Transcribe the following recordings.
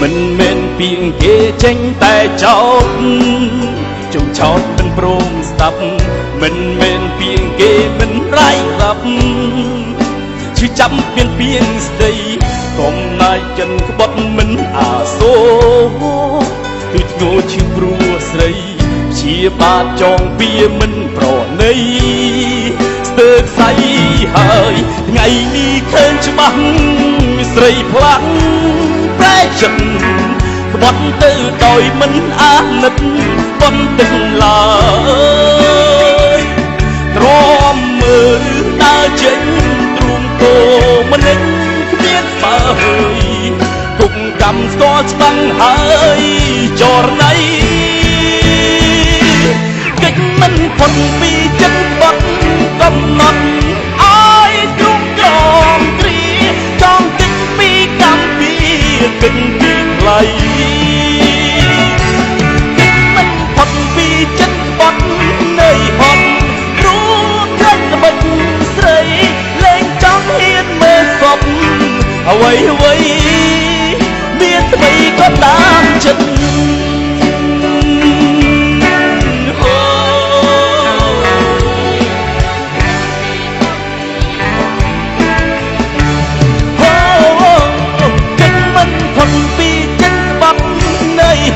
មិនមែនពីងគេចេញតែចោតចុងឆោតមិនព្រមស្ដាប់មិនមែនពីងគេមិនរាយរាប់ឈឺចាំមានពីងស្ដីកុំណាយចិនក្បត់មិនអាសូរគឺធ្ងោឈឺព្រោះស្រីជាបាតចងពៀមិនប្រណីស្ទើរស្អីហើយថ្ងៃនេះឃើញច្បាស់ស្រីផ្លាក់ប្រែចិត្តក្បត់ទៅដោយមិនអាណិតបន្តិចឡើយទ្រាំមើលដើរចេញទ្រូងគោមិនគ្មានបើហើយទុកកម្មស្គាល់ច្បាំងហើយចរណៃកិច្ចមិនផុតពីចិត្តបាត់កំណត់ឲ្យទ្រុងក្រមគ្រាចង់គិតពីកម្មពីគិតពីថ្លៃកិច្ចមិនផុតពីចិត្តបាត់នៃហត់ព្រោះតែក្បិចស្រីលែងចង់ហ៊ានមើលសពអ្វីមានថ្មីក៏តាមចិត្ត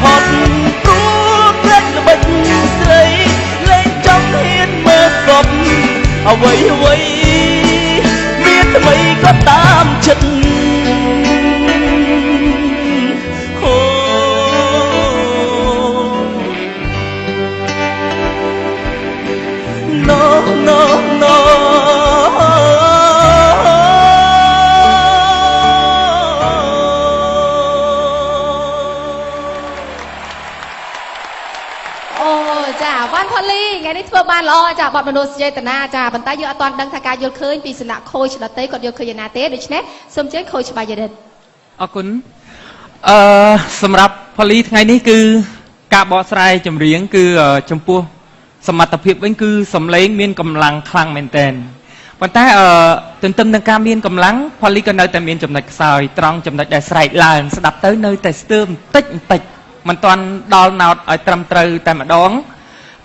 ហត់ព្រោះតែក្បិចស្រីលែងចង់ហ៊ានមើលសពអ្វីមានថ្មីក៏តាមចិត្តNoចាវ៉ាន់ផូលីថ្ងៃនេះធ្វើបានល្អចាបទមនោសញ្ចេតនាចាប៉ុន្តែយើងអត់ទាន់ដឹងថាការយល់ឃើញពីសំណាក់ខូចដតេគាត់យល់ឃើញយ៉ាងណាទេដូច្នេះសូមជើញខូចច្បាស់យរិទ្ធអរគុណសម្រាប់ផូលីថ្ងៃនេះគឺការបកស្រាយចម្រៀងគឺចំពោះសមត្ថភាពវិញគឺសំឡេងមានកម្លាំងខ្លាំងមែនទែនប៉ុន្តែទន្ទឹមនឹងការមានកម្លាំងផូលីក៏នៅតែមានចំណុចខ្សោយត្រង់ចំណុចដែលស្រែកឡើងស្ដាប់ទៅនៅតែស្ទើរបន្តិចមិនទាន់ដល់ណោតឲ្យត្រឹមត្រូវតែម្ដង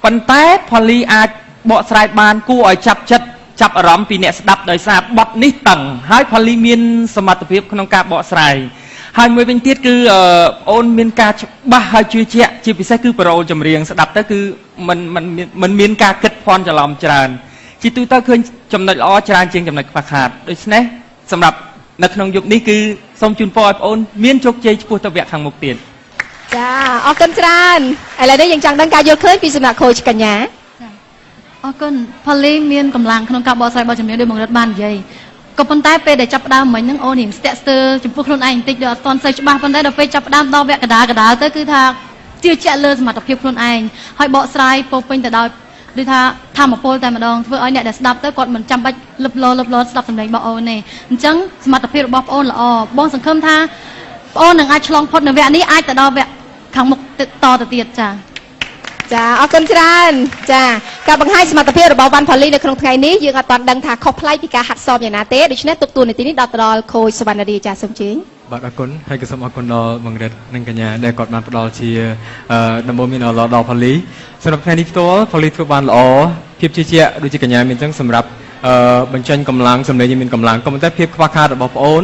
ប៉ុន្តែផូលីអាចបកស្រាយបានគួរឲ្យចាប់ចិត្តចាប់អារម្មណ៍ពីអ្នកស្ដាប់ដោយសារបទនេះតឹងហើយផូលីមានសមត្ថភាពក្នុងការបកស្រាយហើយមួយវិញទៀតគឺអូនមានការច្បាស់ហើយជឿជាក់ជាពិសេសគឺប្រូលចម្រៀងស្ដាប់ទៅគឺมันមានការគិតភ័ន្តច្រឡំច្រើនជាទូទៅឃើញចំណុចល្អច្រើនជាងចំណុចខ្វះខាតដូច្នេះសម្រាប់នៅក្នុងយុគនេះគឺសូមជូនពរឲ្យបងអូនមានជោគជ័យឆ្ពោះទៅវគ្គខាងមុខទៀតចាអរគុណច្រើនឥឡូវនេះយើងចង់ដឹងការយល់ឃើញពីសំណាក់ខូចកញ្ញាចាអរគុណផូលីមានកម្លាំងក្នុងការបកស្រាយបទចម្រៀងដោយបង្រិតបាននិយាយក៏ប៉ុន្តែពេលដែលចាប់ផ្ដើមមិញហ្នឹងអូននេះស្ទាក់ស្ទើរចំពោះខ្លួនឯងបន្តិចដូចអត់ទាន់សូវច្បាស់ប៉ុន្តែដល់ពេលចាប់ផ្ដើមដល់វគ្គកដាលទៅគឺថាជឿជាក់លើសមត្ថភាពខ្លួនឯងហើយបកស្រាយពោពេញទៅដោយដូចថាធម្មពលតែម្ដងធ្វើឲ្យអ្នកដែលស្ដាប់ទៅគាត់មិនចាំបាច់លឹបលស្ដាប់សម្លេងរបស់អូនទេអញ្ចឹងសមត្ថភាពរបស់បងអូនល្អបងសង្ឃឹមថាបងអូននឹងអាចឆ្លងផុតនៅវគ្គនេះអាចទៅដល់វគ្គខាងមុខតទៅទៀតចាអរគុណច្រើនចាការបង្ហាញសមត្ថភាពរបស់វ៉ាន់ផូលីនៅក្នុងថ្ងៃនេះយើងអត់ទាន់ដឹងថាខុសប្លែកពីការហាត់សមយ៉ាងណាទេដូច្នេះទុកតួនាទីនេះដល់ខូចសវណ្ណរីចាសូមជើញបាទអរគុណហើយក៏សូមអរគុណដល់បង្រិតនិងកញ្ញាដែលគាត់បានផ្ដល់ជាដំបូងមានល្អដល់ផូលីសម្រាប់ថ្ងៃនេះផ្ទាល់ផូលីធ្វើបានល្អភាពជឿជាក់ដូចជាកញ្ញាមានអញ្ចឹងសម្រាប់បញ្ចេញកម្លាំងសម្លេងមានកម្លាំងក៏ប៉ុន្តែភាពខ្វះខាតរបស់បងអូន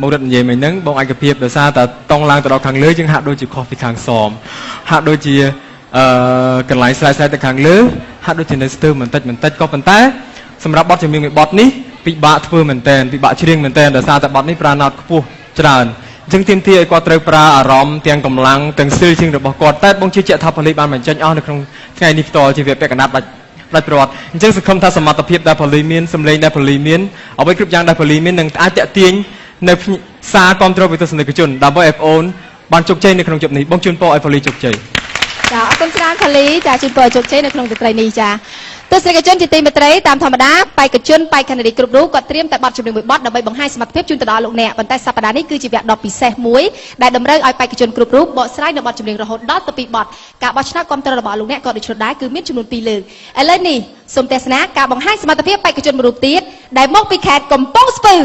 មករត់និយាយមិញហ្នឹងបងឯកភាពដោយសារតែតង់ឡើងទៅដល់ខាងលើយើងហាក់ដូចជាខុសពីខាងសមហាក់ដូចជាកន្លែងស្លាយទៅខាងលើហាក់ដូចជានៅស្ទើរបន្តិចក៏ប៉ុន្តែសម្រាប់បទចម្រៀងមួយបទនេះពិបាកធ្វើមែនតើពិបាកច្រៀងមែនតើដោយសារតែបទនេះប្រើណោតខ្ពស់ច្រើនអញ្ចឹងទាមទារឲ្យគាត់ត្រូវប្រើអារម្មណ៍ទាំងកម្លាំងទាំងស្ទីលជាងរបស់គាត់តែបងជឿជាក់ថាផលិតបានបញ្ចេញអស់នៅក្នុងថ្ងៃនេះផ្ទាល់ជាវគ្គពាក់កណ្ដាលដាច់ប្រវត្តិអញ្ចឹងសង្ឃឹមថាសមត្ថភាពដែលផលិតមានសម្លេងដែលផលិតមានអ្វីគ្រប់យ៉ាងដែលផលិតមាននឹងអាចតាក់ទាញនៅសារគ្រប់គ្រងពីទស្សនិកជនដើម្បីឲ្យបងអូនបានជោគជ័យនៅក្នុងជប់នេះបងជូនពរឲ្យផលិតជោគជ័យចាអរគុណច្រើនផូលីចាជូនពរជោគជ័យនៅក្នុងរាត្រីនេះចាទស្សនិកជនជាទីមេត្រីតាមធម្មតាបេក្ខជនបេក្ខនារីគ្រប់រូបគាត់ត្រៀមតែបទចម្រៀងមួយបទដើម្បីបង្ហាញសមត្ថភាពជូនទៅដល់លោកអ្នកប៉ុន្តែសប្តាហ៍នេះគឺជាវគ្គដ៏ពិសេសមួយដែលតម្រូវឲ្យបេក្ខជនគ្រប់រូបបកស្រាយនៅបទចម្រៀងរហូតដល់ទៅ2បទការបោះឆ្នោតគ្រប់គ្រងរបស់លោកអ្នកក៏ដូចនោះដែរគឺមានចំនួន2លើកឥឡូវនេះសូមទស្សនាការបង្ហាញសមត្ថភាពបេក្ខជនមួយរូបទៀតដែលមកពីខេត្តកំពង់ស្ពឺ